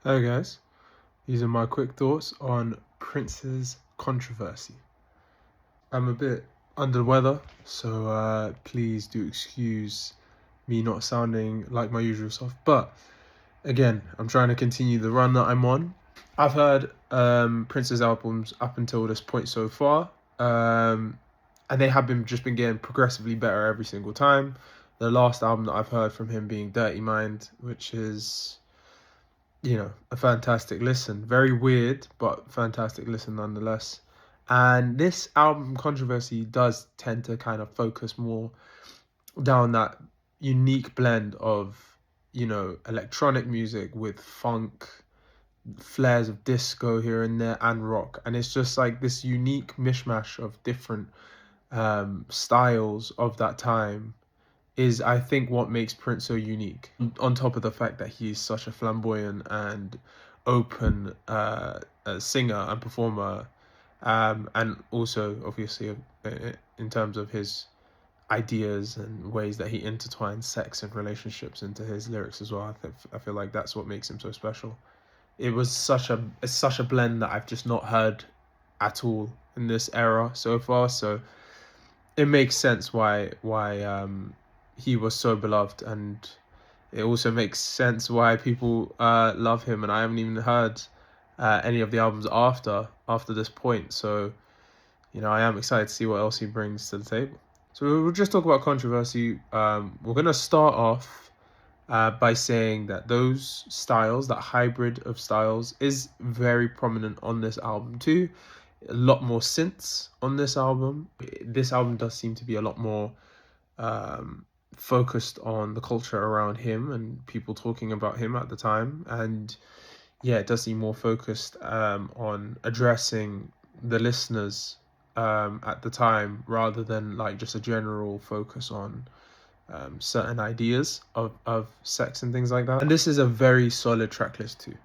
Hey guys, these are my quick thoughts on Prince's controversy. I'm a bit under the weather, so please do excuse me not sounding like my usual self. But again, I'm trying to continue the run that I'm on. I've heard Prince's albums up until this point so far, and they have been getting progressively better every single time. The last album that I've heard from him being Dirty Mind, which is a fantastic listen. Very weird, but fantastic listen nonetheless. And this album controversy does tend to kind of focus more down that unique blend of, electronic music with funk, flares of disco here and there, and rock. And it's just like this unique mishmash of different styles of that time is, I think, what makes Prince so unique. On top of the fact that he's such a flamboyant and open singer and performer, and also obviously in terms of his ideas and ways that he intertwines sex and relationships into his lyrics as well. I feel like that's what makes him so special. It's such a blend that I've just not heard at all in this era so far. So it makes sense why he was so beloved, and it also makes sense why people love him. And I haven't even heard any of the albums after this point, so I am excited to see what else he brings to the table. So we'll just talk about controversy. We're gonna start off by saying that those styles, that hybrid of styles, is very prominent on this album too. A lot more synths on this album. This album does seem to be a lot more focused on the culture around him and people talking about him at the time. And yeah, it does seem more focused on addressing the listeners at the time, rather than like just a general focus on certain ideas of sex and things like that. And this is a very solid track list too.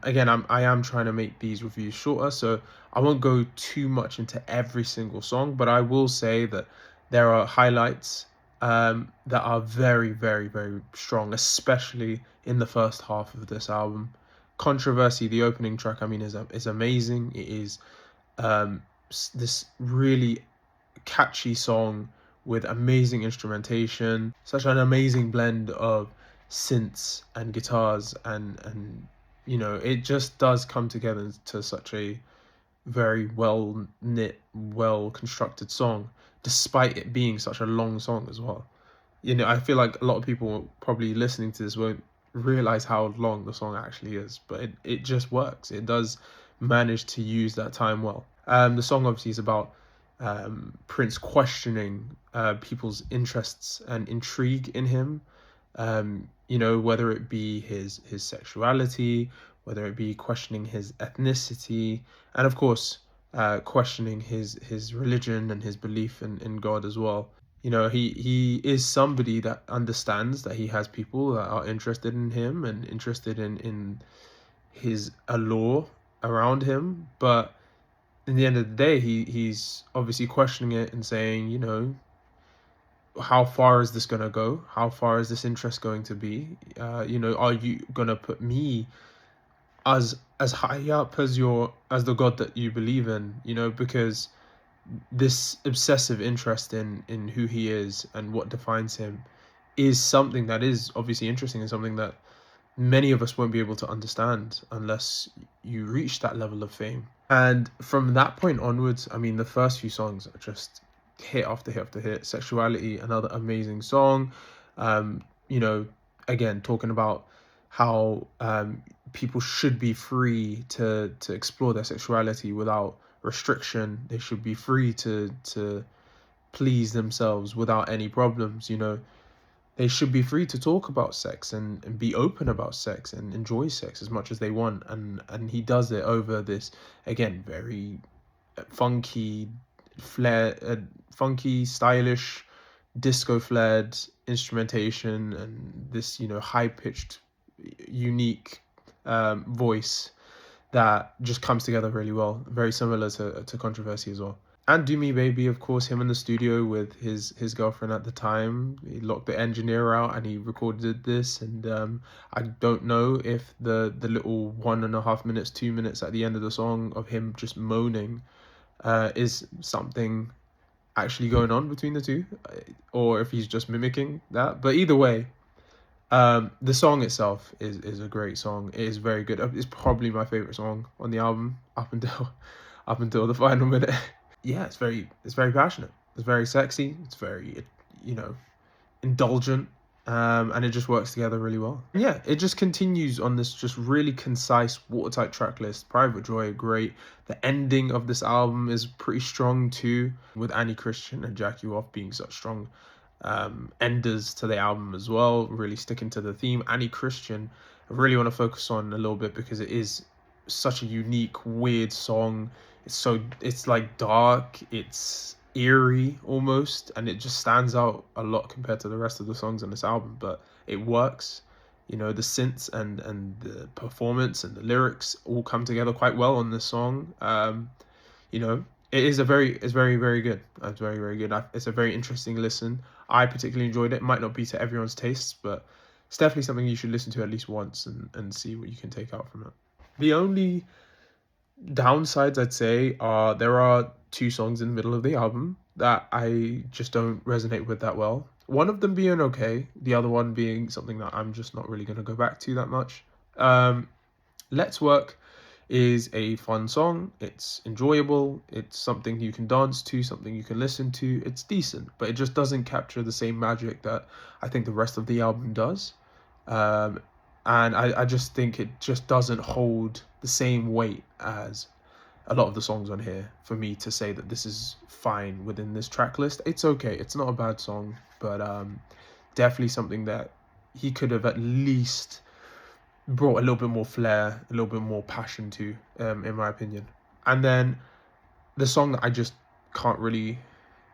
Again, I am trying to make these reviews shorter, so I won't go too much into every single song, but I will say that there are highlights that are very, very, very strong, especially in the first half of this album. Controversy, the opening track, I mean, is amazing. It is this really catchy song with amazing instrumentation, such an amazing blend of synths and guitars, and it just does come together to such a very well knit, well constructed song, despite it being such a long song as well. I feel like a lot of people probably listening to this won't realize how long the song actually is, but it just works. It does manage to use that time well. The song obviously is about Prince questioning people's interests and intrigue in him. Whether it be his sexuality, whether it be questioning his ethnicity, and of course, questioning his religion and his belief in God as well. He is somebody that understands that he has people that are interested in him and interested in his allure around him, but in the end of the day, he's obviously questioning it and saying, how far is this gonna go? How far is this interest going to be? Are you gonna put me as high up as the God that you believe in? Because this obsessive interest in who he is and what defines him is something that is obviously interesting, and something that many of us won't be able to understand unless you reach that level of fame. And from that point onwards, I mean, the first few songs are just hit after hit after hit. Sexuality, another amazing song. Um, you know, again, talking about how people should be free to explore their sexuality without restriction. They should be free to please themselves without any problems. They should be free to talk about sex and be open about sex and enjoy sex as much as they want. And he does it over this, again, very funky, funky, stylish, disco flared instrumentation, and this, high pitched, unique voice that just comes together really well. Very similar to Controversy as well. And Do Me Baby, of course, him in the studio with his girlfriend at the time. He locked the engineer out and he recorded this. And I don't know if the little 1.5 minutes, 2 minutes at the end of the song of him just moaning is something actually going on between the two, or if he's just mimicking that. But either way, the song itself is a great song. It is very good. It's probably my favorite song on the album up until up until the final minute. Yeah, it's very passionate. It's very sexy. It's very, you know, indulgent. And it just works together really well. Yeah, it just continues on this just really concise, watertight track list. Private Joy, great. The ending of this album is pretty strong too, with Annie Christian and Jack You Off being such strong enders to the album as well, really sticking to the theme. Annie Christian, I really want to focus on a little bit because it is such a unique, weird song. It's like dark, it's eerie almost, and it just stands out a lot compared to the rest of the songs on this album. But it works. The synths and the performance and the lyrics all come together quite well on this song. You know, it's very, very good. It's very, very good. It's a very interesting listen. I particularly enjoyed it. It might not be to everyone's tastes, but it's definitely something you should listen to at least once and see what you can take out from it. The only downsides I'd say are there are two songs in the middle of the album that I just don't resonate with that well. One of them being okay, the other one being something that I'm just not really going to go back to that much. Let's Work is a fun song. It's enjoyable. It's something you can dance to, something you can listen to. It's decent, but it just doesn't capture the same magic that I think the rest of the album does. Um, and I just think it just doesn't hold the same weight as a lot of the songs on here for me to say that this is fine within this track list. It's okay. It's not a bad song, but definitely something that he could have at least brought a little bit more flair, a little bit more passion to, in my opinion. And then the song that I just can't really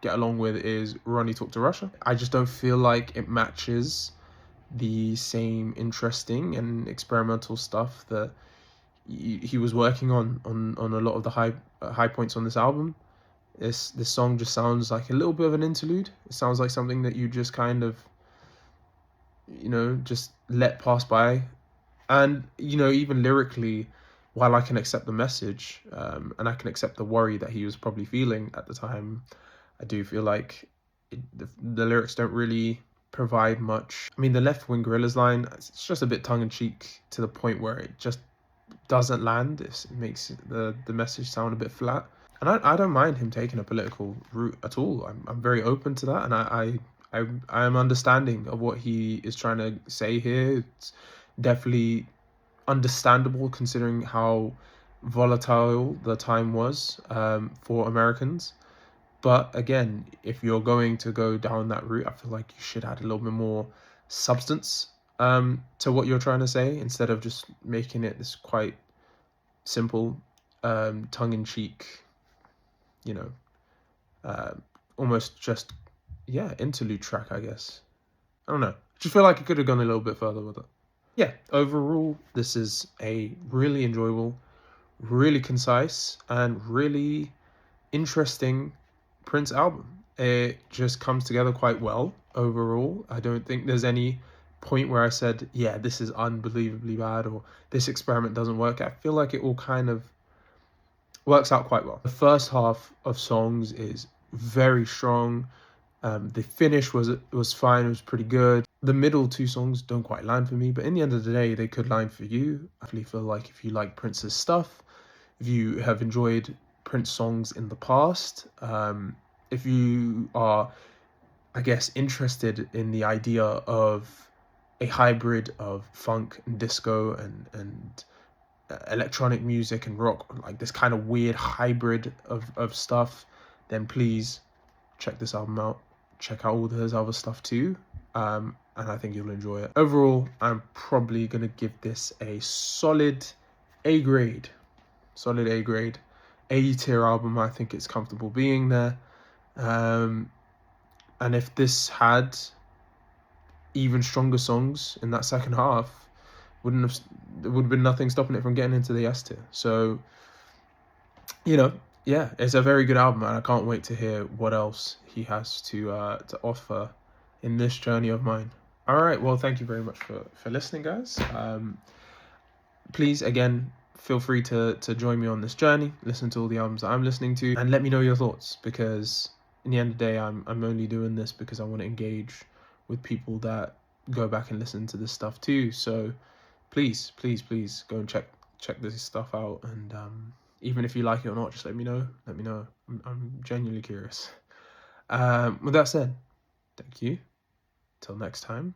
get along with is Ronnie Talk to Russia. I just don't feel like it matches the same interesting and experimental stuff that he was working on a lot of the high points on this album. This song just sounds like a little bit of an interlude. It sounds like something that you just kind of just let pass by. And even lyrically, while I can accept the message, and I can accept the worry that he was probably feeling at the time, I do feel like the lyrics don't really provide much. I mean, the Left Wing Gorillas line, it's just a bit tongue-in-cheek to the point where it just doesn't land. It makes the message sound a bit flat. And I don't mind him taking a political route at all. I'm very open to that, and I am understanding of what he is trying to say here. It's definitely understandable considering how volatile the time was, for Americans. But again, if you're going to go down that route, I feel like you should add a little bit more substance to what you're trying to say, instead of just making it this quite simple, tongue-in-cheek, you know, uh, almost just, yeah, interlude track, I guess. I don't know. Just feel like it could have gone a little bit further with it. Yeah, overall, this is a really enjoyable, really concise, and really interesting Prince album. It just comes together quite well overall. I don't think there's any point where I said, yeah, this is unbelievably bad or this experiment doesn't work. I feel like it all kind of works out quite well. The first half of songs is very strong. The finish was fine. It was pretty good. The middle two songs don't quite land for me, but in the end of the day, they could land for you. I really feel like if you like Prince's stuff, if you have enjoyed Prince songs in the past, if you are, I guess, interested in the idea of a hybrid of funk and disco and electronic music and rock, like this kind of weird hybrid of stuff, then please check this album out. Check out all his other stuff too. And I think you'll enjoy it. Overall, I'm probably going to give this a solid A grade. Solid A grade. A tier album. I think it's comfortable being there. And if this had even stronger songs in that second half, there would have been nothing stopping it from getting into the S tier. So, yeah, it's a very good album, and I can't wait to hear what else he has to offer in this journey of mine. All right, well, thank you very much for listening, guys. Please, again, feel free to join me on this journey. Listen to all the albums that I'm listening to, and let me know your thoughts. Because in the end of the day, I'm only doing this because I want to engage with people that go back and listen to this stuff too. So please, please, please go and check this stuff out, and even if you like it or not, just let me know. Let me know. I'm genuinely curious. With that said, thank you. Till next time.